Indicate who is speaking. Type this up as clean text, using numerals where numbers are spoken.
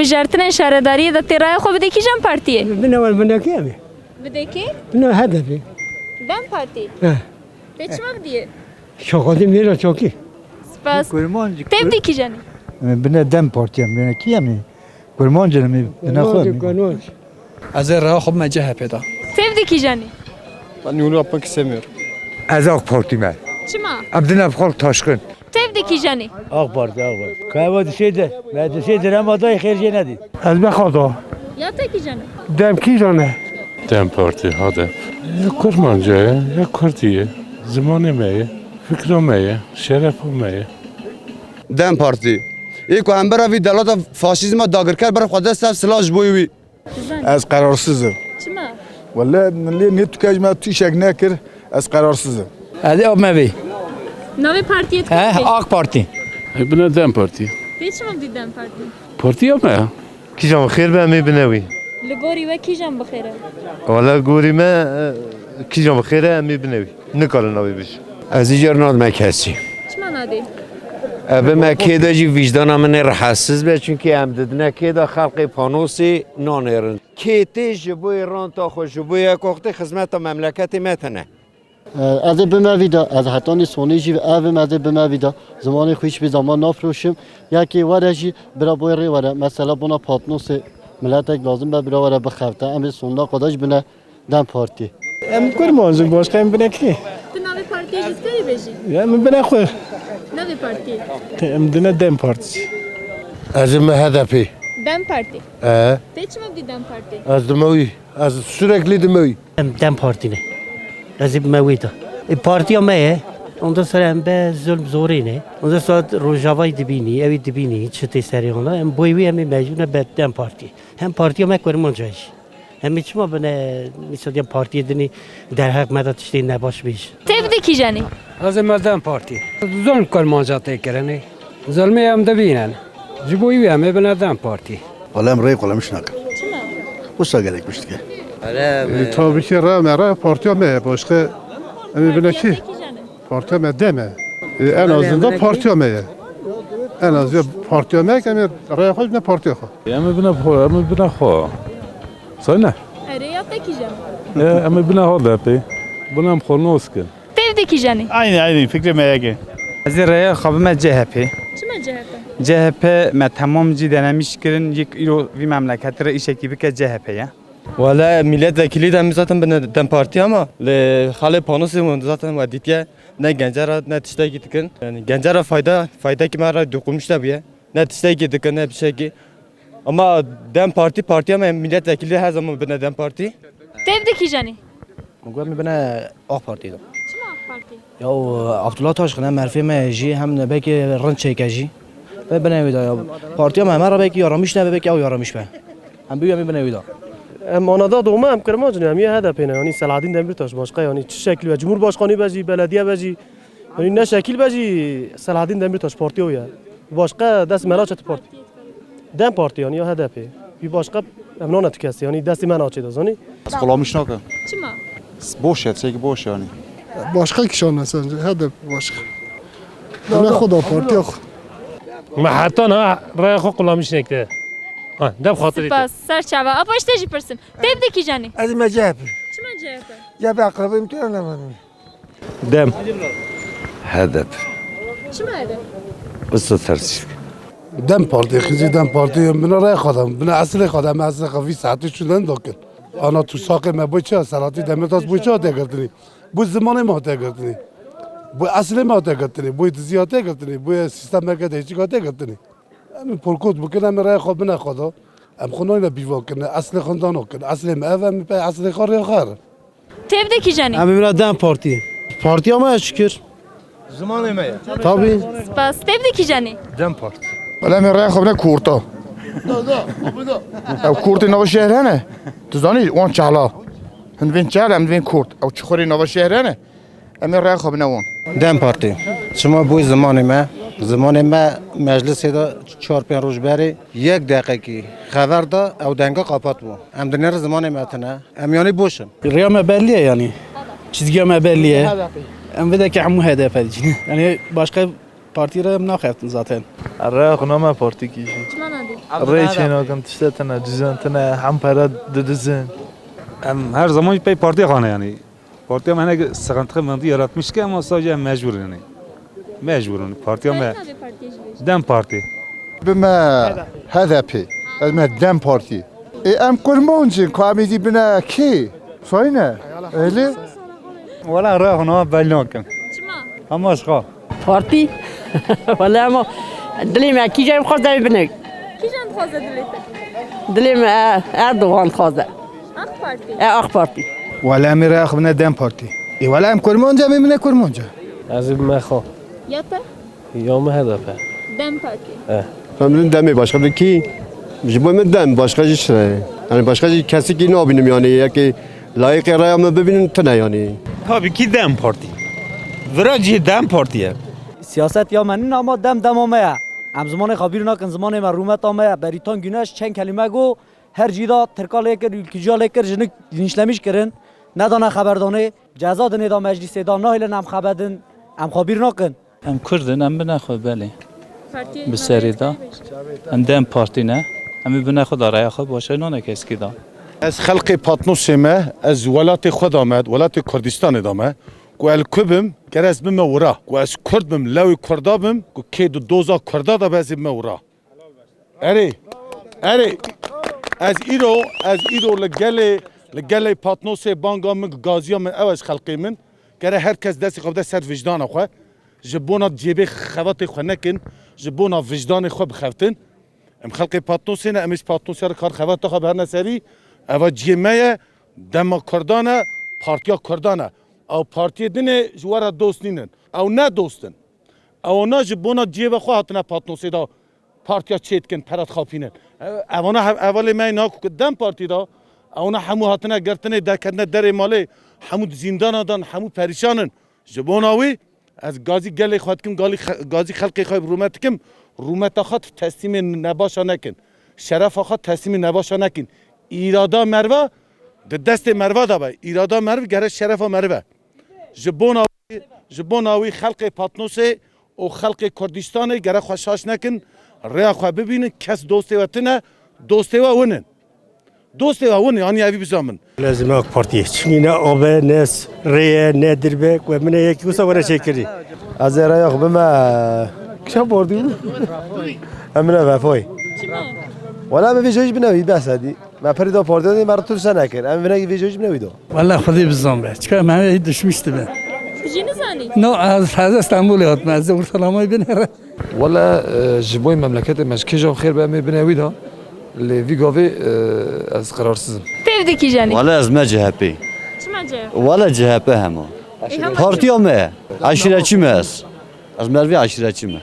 Speaker 1: هلبجارتن شهرداری دا تیرای خو بده کی جم پارتیه
Speaker 2: بنا کی می
Speaker 1: بده کی
Speaker 2: بنا هدفی
Speaker 1: دم پارتی پیچ ما بدیه
Speaker 2: شوکاتی میره چوکی
Speaker 1: سپاس تب دی کی جانی
Speaker 3: بنا دم پارتیم بنا کی می کرمان جنمی بنا خود
Speaker 4: از راه خب مجه پیدا
Speaker 1: تب دی کی جانی
Speaker 4: من یونو yapmak istemiyorum.
Speaker 5: از آق پارتی من
Speaker 1: چما
Speaker 5: عبدالله خالق تاشقن
Speaker 1: تب دی کی جانی
Speaker 3: آق پارتی که وقت شده بعد شده رم آدای خیر جه ندید
Speaker 2: از بخدا
Speaker 1: یا تا کی جانی
Speaker 2: دم کی جانه
Speaker 6: دم پارتی هدف یا کرمانجایه یا کردیه زمان میه فکر میه شرف میه
Speaker 7: دم پارتی ای که هم بروی دلات فاشیزم داگر کرد برای خود دست سلاح بویوی
Speaker 3: از قراrsızım
Speaker 1: چما
Speaker 3: والله من ليه نيت كاجما تيشك ناكر از قراrsızım
Speaker 4: Hadi o mevi.
Speaker 1: نوی پارتیت کی
Speaker 4: AK Parti.
Speaker 6: بنا دم پارتی
Speaker 1: پیچ ما بدی دم پارتی
Speaker 6: پارتی یا میه
Speaker 5: کی جام خیر به می بنوی
Speaker 1: لگوری و کی جم بخیره
Speaker 5: والا گوری ما کی جام خیره می بنوی نکال نوی بش
Speaker 8: از اینجا ناد مکسی
Speaker 1: چما نادی
Speaker 8: به مکیدا جی وجدان من رحسس به چون که هم ددنه کیدا خلق پانوسی نانرن کیتی جبو ایران تا خوش جبو یک وقت خدمت مملکت متنه
Speaker 9: از بمویدا از حتانی سونیجی و از بمویدا زمان خویش به زمان نافروشم یکی ورجی برا بویری وره مثلا بنا پاتنوس ملتک لازم به برا وره بخفته ام سوندا قداش بنه دم پارتی
Speaker 2: ام کرمان باش کم بنا کی
Speaker 1: تو نوی پارتی جیت کری بجی
Speaker 2: یا من بنا خو
Speaker 1: نوی پارتی
Speaker 2: ام دنا دم پارتی
Speaker 5: از ما هدفی
Speaker 1: دم پارتی پیچ ما بدی دم پارتی
Speaker 5: از دموی از sürekli دموی
Speaker 9: دم پارتی نه از بمویدا پارتی ما ondan sonra hem be zulm zori ne ondan sonra rojavay dibini evi dibini çete seri ona hem boyvi hem mecbur be dem parti hem parti ama kurmancayız hem hiç mi bana mesela parti dini derhak medet işte ne başmış
Speaker 1: تب دی کی جانی
Speaker 4: Az Dem Parti. Zulm Kurmanca tekerene. Zulmü hem de binen. Jiboyu hem ben Dem Parti.
Speaker 3: والله امري ولا مش ناكر
Speaker 1: چما
Speaker 3: وش قالك مش تك
Speaker 2: tabii ki ra parti me başka emi bana ki
Speaker 1: کی جانی
Speaker 2: parti me deme en azından parti me en azından parti me ki ra خود ne parti خو
Speaker 6: اما بنا خو صنع
Speaker 1: اره یا تا کی جانی
Speaker 6: اما بنا هدفی بنا مخلص کن
Speaker 1: تب دی کی جانی
Speaker 3: aynı fikri meyege
Speaker 4: Az raya xabime CHP.
Speaker 1: چما جهت
Speaker 4: CHP me tamam denemiş kirin yek ilo vi memleket re işeki bike CHP ya.
Speaker 7: Valla milletvekili de zaten ben dem parti ama hale panosu zaten vaditiye ne gençlere ne tişte gitkin yani gençlere fayda kime ara dokunmuşlar bir ne tişte gitkin ne bir şey ki ama dem parti ama milletvekili her zaman ben dem parti
Speaker 1: تب دی کی جانی
Speaker 9: مقام بنا آخ پارتی دو
Speaker 1: چما پارتی
Speaker 9: یا عبدالله تاشخنه مرفی ما جی هم نبکی رند چیکجی و بنویدا یا پارتی هم همه را بکی یارمیش نه بکی او یارمیش به هم بیو هم بنویدا
Speaker 2: manada doğma hem kırmacı yani hedef yani Selahattin Demirtaş başka yani şekil ve Cumhurbaşkanı bezi belediye bezi yani ne şekil bezi Selahattin Demirtaş parti o ya başka dest menaçet parti dem parti yani ya hedef bir başka emnona tükesi yani desti menaçet yani
Speaker 3: از قلامش ناکر
Speaker 1: چما
Speaker 3: باشه چه باشه yani
Speaker 2: başka kişi ona sence hedef başka ne خدا parti yok
Speaker 10: ما حتی نه رای خود قلامیش نکته دم خاطری
Speaker 1: سپاس سر چوا اپاش تجی پرسم تب دی کی جانی
Speaker 5: از ما جهب
Speaker 1: چما جهت
Speaker 5: ya bir akrabım diyor ne var
Speaker 4: Dem.
Speaker 8: هدف
Speaker 1: چما هده
Speaker 8: قصة ترسيك
Speaker 2: dem parti خیزی dem parti buna rای خودم buna اصل خودم اصل خوی ساعتی شدن دکن آنا تو ساق ما بچه سلاتی دمیتاس بچه تگرتنی bu zamanı mı tegirtini bu asli mi tegirtini bu ziyade tegirtini bu sistem merkezi hiç tegirtini em polkot bu kadar merak خوب نه خدا ام خونای بیوا کنه اصل خاندان کنه اصل ما به اصل خاری آخر
Speaker 1: تب دی کی جانی
Speaker 9: هم بنا دم پارتی پارتی هم شکر
Speaker 5: زمان ما
Speaker 9: tabii
Speaker 1: سپاس تب دی کی جانی
Speaker 5: دم پارتی
Speaker 3: ولی من رای خوب نه کورتا او کورت نو شهرانه تو زانی اون چالا هندوین چالا هندوین کورت او چخوری نو شهرانه امی رای خوب نه اون
Speaker 9: دم پارتی شما بوی زمان ما مجلس دا 4-5 روز بری یک دقیقه کی خبر دا او دنگا قاپات بو ام دنر زمان ما تنه ام یعنی بوشم
Speaker 11: رياض belliye yani çizgi belliye ام بده ki همو هدف yani başka partiye nakhaftin zaten
Speaker 12: رای خونما پارتی کیشی
Speaker 1: چما ندی؟
Speaker 12: رای چینا کن تشتتنا جزنتنا هم پرا ددزن
Speaker 4: her zaman pek parti khane yani. Partiya mene sıkıntı mıntı yaratmış ki ama sadece mecbur yani. Mecburun. Partiya me
Speaker 1: Sen ne partiye jileş?
Speaker 4: Dem Parti.
Speaker 3: بما HDP ما دم بارتي ام كرمونجي كاميدي بنا كي صاينه öyle
Speaker 4: Valla rağına belli olsun.
Speaker 1: Çima?
Speaker 4: Ama aşka.
Speaker 9: Parti? Vallahi ama dilim ki cem خواست ببینه.
Speaker 1: Kijan fazla dilete?
Speaker 9: dilim Erdoğan خواست.
Speaker 1: AK Parti.
Speaker 9: AK Parti.
Speaker 11: ولا امي رايح بنا دم بارتي اي ولا ام كرمونجا من كرمونجا
Speaker 10: از مخو
Speaker 1: Yapı?
Speaker 10: یوم هدفه
Speaker 1: Dem Parti.
Speaker 5: من دمی başka bir ki جبوی dem başka bir şey yani başka bir kesi ki ne yapayım yani ya ki layık rayamı bebinin tane yani
Speaker 4: Tabii ki Dem Parti. Viracı Dem Parti'ye.
Speaker 9: Siyaset ya menin ama dem olmaya. Hem zamanı kabir nakın zamanı merumet olmaya. Beritan güneş çen kelime go her cida Türkal ekir ülkücal ekir jinik linçlemiş kirin. Ne dana haberdane ceza dene da meclise da nahilen hem haberdin hem kabir nakın.
Speaker 12: ام کردن ام بنا خود بله
Speaker 1: Parti.
Speaker 12: بسری دا ام دم پارتی نه ام بنا خود رای خود باشه نه کسی دا
Speaker 3: از خلق پاتنوسمه از ولات خود آمد ولات کردستان دامه کو الکبم گرز بم ورا کو از کردم لوی کردابم کو کی دو دوزا کردا دا بزم ورا اری از ایرو لگله پاتنوس بانگا من گازیا من اواز خلقی من گره هر کس دستی قبضه سر وجدان خو جبونا جيبي خواتي خنكن جبونا وجدان خو بخفتن ام خلقي باتنوسينا امش باتنوسير كار خوات خو بهرنا سري اوا جيمايا دما كردانا بارتيا كردانا او بارتي دني جوارا دوستنين او نا دوستن او نا جبونا جيبي خو هاتنا باتنوسيدا بارتيا چيتكن پرات خافينن اوانا اول ما نا قدام بارتي دا اونا همو هاتنا گرتنه دكنا در مالي همو زندان دان همو پریشانن جبوناوي از گازی گلی خواهد کم گازی خلقی خواهد رومت کم رومت خواهد تسلیم نباشا نکن شرف خواهد تسلیم نباشا نکن ایرادا مروه دست مروه دا بای ایرادا مروه گره شرف مروه جبوناوی خلق پاتنوسه و خلق کردستانه گره خوشاش نکن ریا خواه ببینن کس دوسته و تنه دوسته و ونن دوسته و ونن یعنی اوی بزامن
Speaker 9: لازم AK Parti'ye. Çünkü ne abi ne reye ne dirbek ve mine yeki usa bana çekiri.
Speaker 5: از رای خو بما کشا بردی امنا وفای
Speaker 1: Çima?
Speaker 5: ولا ما في جوج بنوي بس هذه ما فريدا پاردی مرا تو سنه کرد ام بنا في جوج بنوي دو
Speaker 11: والله خدي بالزام به چکار من هی düşmüştü ben
Speaker 1: Jini zani?
Speaker 11: نو از استانبول یاد من از اورسلامای بنره
Speaker 4: Valla jiboy memleketi meşkeja xeyr be me binevi da. Le vigave az kararsızım.
Speaker 1: Tevdeki jani?
Speaker 5: ولا از ما جهبی
Speaker 1: Çima CHP?
Speaker 5: ولا جهبه همو
Speaker 1: هم
Speaker 5: پارتیا مه عشیرتی مه از مروی عشیرتی مه